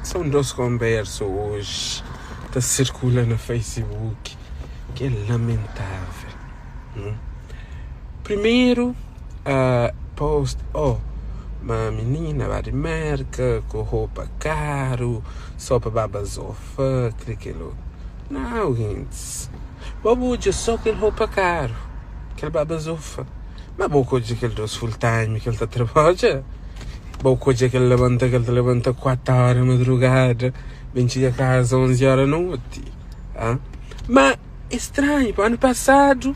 São duas conversas hoje que circulam no Facebook que é lamentável. Primeiro, post, uma menina vai de merca com roupa caro, só para babazofa, aquilo. Não, gente. Babuja só aquele roupa caro, aquele babazofa. Mas boa coisa que ele does full time, que ele está trabalhando. Boa coisa que ele levanta 4 horas madrugada, vem a casa 11 horas da noite. Mas estranho, ano passado,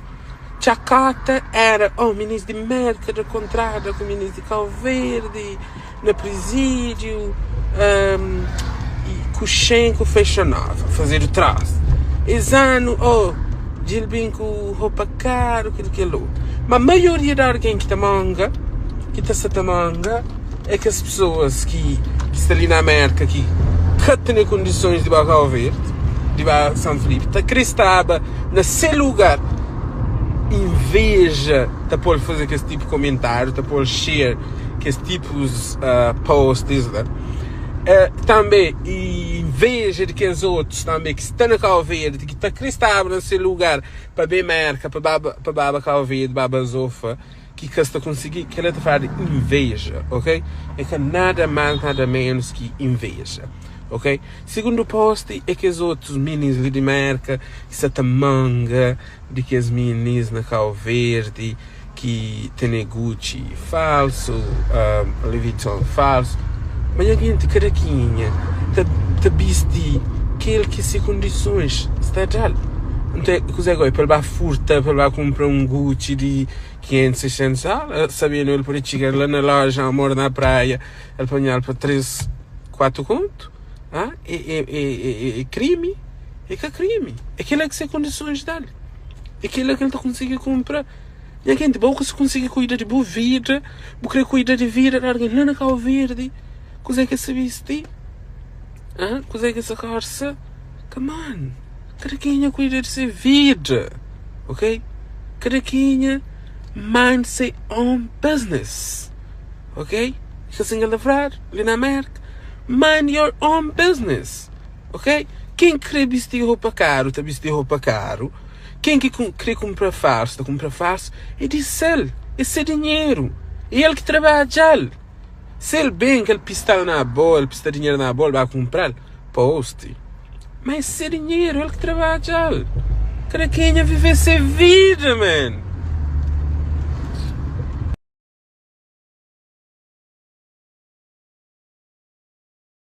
Chacota era ministro de merca da contrada com o ministro de Cabo Verde, no presídio, e Kuchenko fechonava, fazer o traço. Esse ano, Gilbin com roupa caro, aquilo. Mas a maioria de alguém que está manga, é que as pessoas que estão ali na América, que têm condições de ir para Cabo Verde, de ir para São Felipe, estava nesse lugar, inveja de pôr fazer esse tipo de comentário, de pôr share, que esse tipo de posts, também inveja de que os outros também que estão na Cabo Verde, que estão nesse lugar para bem merca, para baba Cabo Verde, baba zofa, que está conseguindo, que ela está falando inveja, ok? É que nada mais, nada menos que inveja, ok? Segundo post é que os outros minis de merca, que se manga, de que as minis na Cabo Verde, que tem Gucci falso, Louis Vuitton falso, mas a gente, caraquinha, te viste aquele que se condições, está tal. Então, cos'è agora? Para furta, para comprar um Gucci de 500, 600 reais, sabendo ele para chegar lá na loja, amor na praia, ele põe para 3, 4 conto, é crime, é que é crime, aquilo é que são condições dele, aquilo é que ele está conseguindo comprar. E a gente, se conseguir cuidar de boa vida, querer cuidar de vida de alguém lá na Cabo Verde, cos'è que se veste? Cos'è que se calça? Come on! Caraquinha cuida de sua vida, ok? Caraquinha mind seu own business, ok? Que assim é verdade, ali na América, mind your own business, ok? Quem quer vestir roupa caro, está vestir roupa caro. Quem que quer comprar falso, está comprar falso, é de sel, é seu dinheiro, é ele que trabalha. Se ele bem que ele pista na bola, pista dinheiro na bola, vai comprar, poste. Mas esse dinheiro, ele que trabalha. Caraquinha viver essa vida, man.